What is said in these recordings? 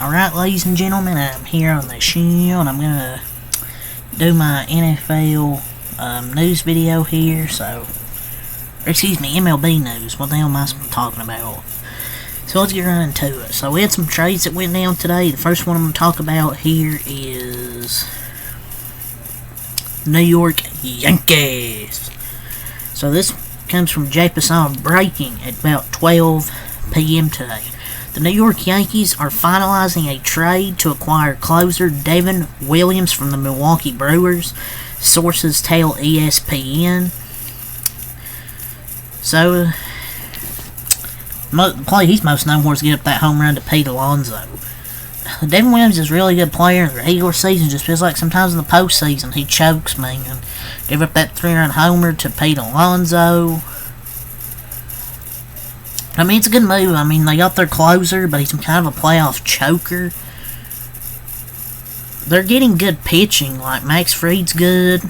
Alright, ladies and gentlemen, I'm here on the show and I'm gonna do my NFL news video here, excuse me, MLB news. What the hell am I talking about? So let's get right into it. So we had some trades that went down today. The first one I'm gonna talk about here is New York Yankees. So this comes from Japason breaking at about 12 p.m. today. The New York Yankees are finalizing a trade to acquire closer Devin Williams from the Milwaukee Brewers. Sources tell ESPN. So, the play he's most known for is get up that home run to Pete Alonso. Devin Williams is a really good player. The regular season just feels like sometimes in the postseason he chokes me and give up that 3-run homer to Pete Alonso. I mean, it's a good move. I mean, they got their closer, but he's kind of a playoff choker. They're getting good pitching. Like, Max Fried's good.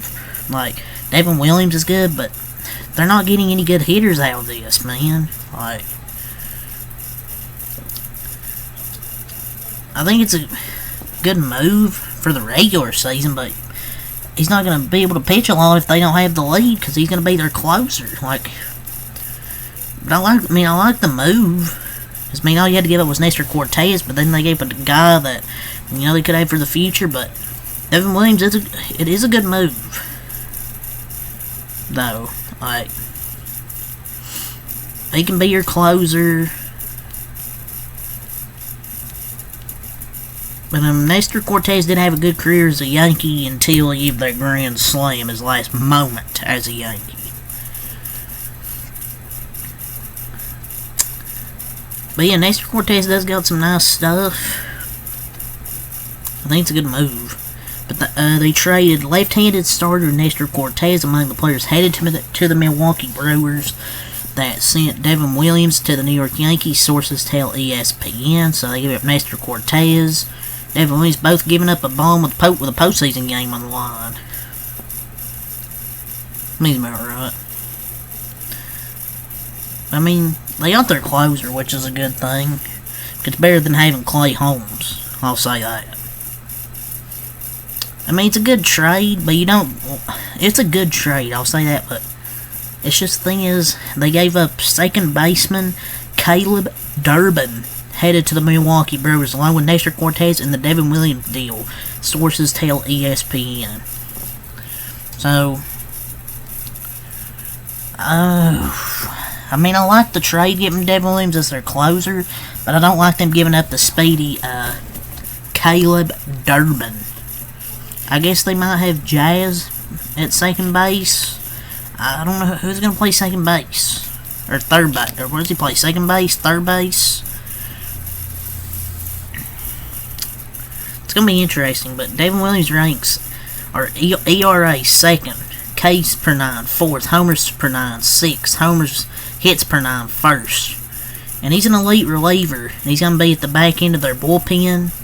Like, Devin Williams is good, but they're not getting any good hitters out of this, man. Like, I think it's a good move for the regular season, but he's not going to be able to pitch a lot if they don't have the lead, because he's going to be their closer. Like, but I like the move. Because, all you had to give up was Nestor Cortez, but then they gave it a guy that, they could have for the future. But Devin Williams, it is a good move, though. Like, he can be your closer. But Nestor Cortez did have a good career as a Yankee until he gave that grand slam his last moment as a Yankee. But yeah, Nestor Cortez does got some nice stuff. I think it's a good move. But they traded left-handed starter Nestor Cortez among the players headed to the Milwaukee Brewers that sent Devin Williams to the New York Yankees, sources tell ESPN. So they gave up Nestor Cortez. Devin Williams both giving up a bomb with a postseason game on the line. He's about right. I mean, they got their closer, which is a good thing. It's better than having Clay Holmes. I'll say that. I mean, it's a good trade, but it's a good trade, I'll say that, but it's just the thing is, they gave up second baseman Caleb Durbin, headed to the Milwaukee Brewers, along with Nestor Cortez and the Devin Williams deal. Sources tell ESPN. So, I like the trade giving Devin Williams as their closer, but I don't like them giving up the speedy Caleb Durbin. I guess they might have Jazz at second base. I don't know who's going to play second base. Or third base. Or where does he play? Second base? Third base? It's going to be interesting, but Devin Williams ranks are ERA second, Ks per 9 fourth, homers per 9 sixth, homers hits per 9 first. And he's an elite reliever. And he's going to be at the back end of their bullpen.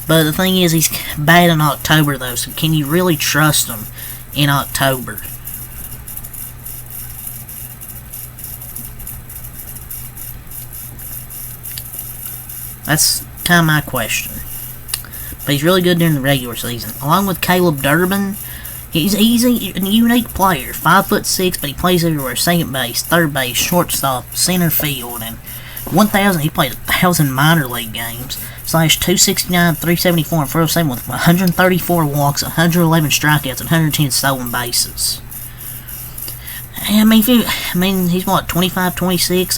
But the thing is, he's bad in October, though. So can you really trust him in October? That's kind of my question. But he's really good during the regular season. Along with Caleb Durbin, he's a unique player. 5'6", but he plays everywhere. Second base, third base, shortstop, center field, and he played 1,000 minor league games. /269, 374, and 407 with 134 walks, 111 strikeouts, and 110 stolen bases. I mean, he's what, 25, 26?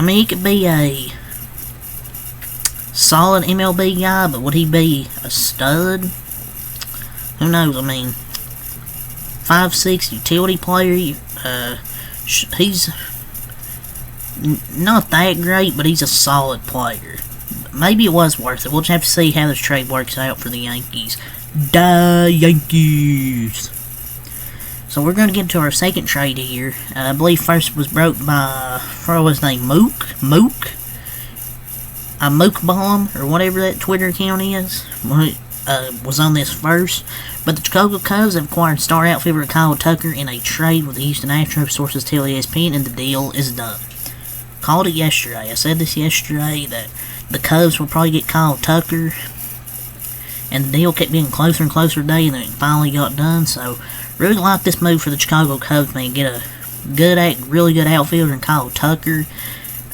He could be a solid MLB guy, but would he be a stud? Who knows? 5'6" utility player. He's not that great, but he's a solid player. Maybe it was worth it. We'll just have to see how this trade works out for the Yankees. The Yankees! So we're going to get into our second trade here. I believe first was broke by, what was his name, Mook? A Mook Bomb, or whatever that Twitter account is. was on this first, but the Chicago Cubs have acquired star outfielder Kyle Tucker in a trade with the Houston Astros. Sources tell ESPN, and the deal is done. Called it yesterday. I said this yesterday that the Cubs will probably get Kyle Tucker, and the deal kept getting closer and closer today, and then it finally got done. So, really like this move for the Chicago Cubs, man. Get a really good outfielder in Kyle Tucker.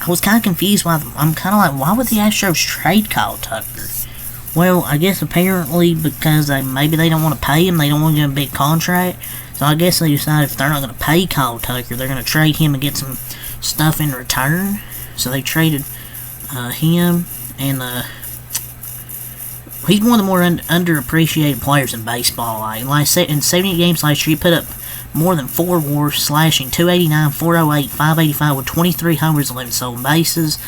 I was kind of confused why. I'm kind of like, why would the Astros trade Kyle Tucker? Well, I guess apparently because maybe they don't want to pay him. They don't want to give him a big contract. So I guess they decided if they're not going to pay Kyle Tucker, they're going to trade him and get some stuff in return. So they traded him, and he's one of the more underappreciated players in baseball. Like in 70 games last year, he put up more than 4 WAR, slashing 289, 408, 585 with 23 homers and 11 stolen bases.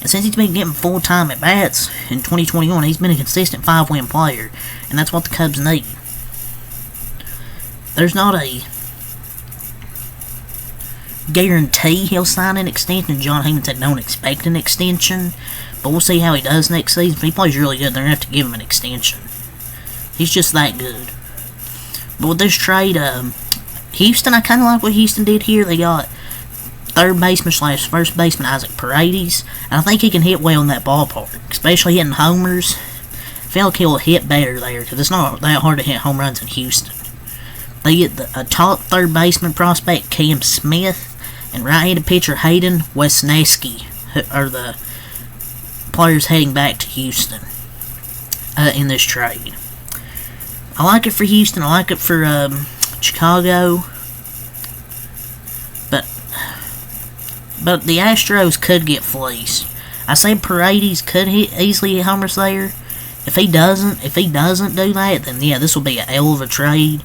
And since he's been getting full-time at-bats in 2021, he's been a consistent 5-win player, and that's what the Cubs need. There's not a guarantee he'll sign an extension. John Heyman said don't expect an extension, but we'll see how he does next season. If he plays really good, they're going to have to give him an extension. He's just that good. But with this trade, Houston, I kind of like what Houston did here. They got third baseman / first baseman Isaac Paredes, and I think he can hit well in that ballpark, especially hitting homers. I feel like he'll hit better there, because it's not that hard to hit home runs in Houston. They get a top third baseman prospect, Cam Smith, and right-handed pitcher Hayden Wesneski are the players heading back to Houston in this trade. I like it for Houston. I like it for Chicago. But the Astros could get fleeced. I say Paredes could easily hit homers there. If he doesn't do that, then yeah, this will be a hell of a trade.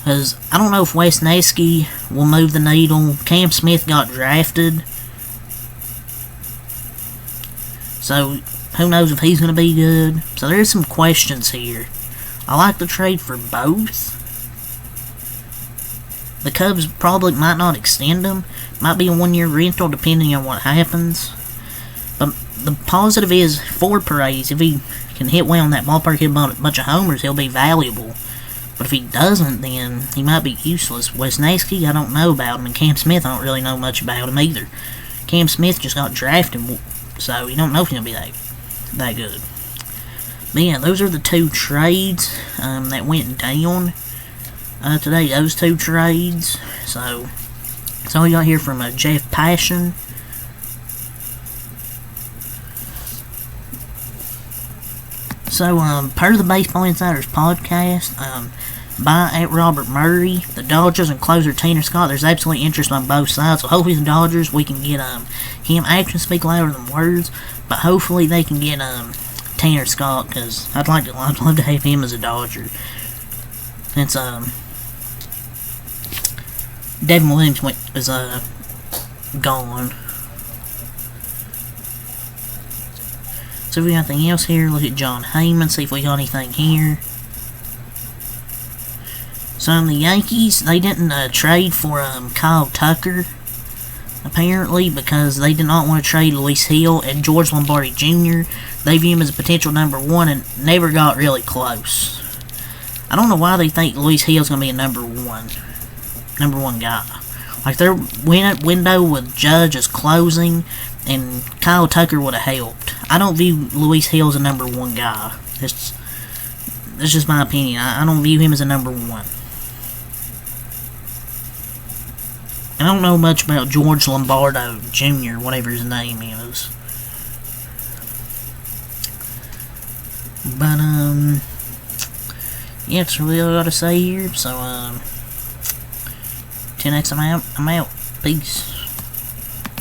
Because I don't know if Wesneski will move the needle. Cam Smith got drafted, so who knows if he's going to be good. So there's some questions here. I like the trade for both. The Cubs probably might not extend him. Might be a 1-year rental depending on what happens. But the positive is for Paredes, if he can hit well in that ballpark, hit a bunch of homers, he'll be valuable. But if he doesn't, then he might be useless. Wesneski, I don't know about him, and Cam Smith, I don't really know much about him either. Cam Smith just got drafted, so you don't know if he's going to be that good. But yeah, those are the 2 trades that went down today. Those 2 trades. So that's all we got here from Jeff Passion. So, per the Baseball Insiders podcast, by Robert Murray, the Dodgers and closer Tanner Scott, there's absolutely interest on both sides. So hopefully the Dodgers, we can get him. Actions speak louder than words, but hopefully they can get Tanner Scott, because I'd love to have him as a Dodger. Since Devin Williams is gone. So if we got anything else here, look at John Heyman, see if we got anything here. So the Yankees, they didn't trade for Kyle Tucker, apparently, because they did not want to trade Luis Hill and George Lombardi Jr. They view him as a potential number 1 and never got really close. I don't know why they think Luis Hill's going to be a number one guy. Like, their window with Judge is closing, and Kyle Tucker would have helped. I don't view Luis Hill as a number 1 guy. That's just my opinion. I don't view him as a number 1. I don't know much about George Lombardo Jr., whatever his name is. But, yeah, that's really all I gotta say here. So, till next time I'm out. Peace.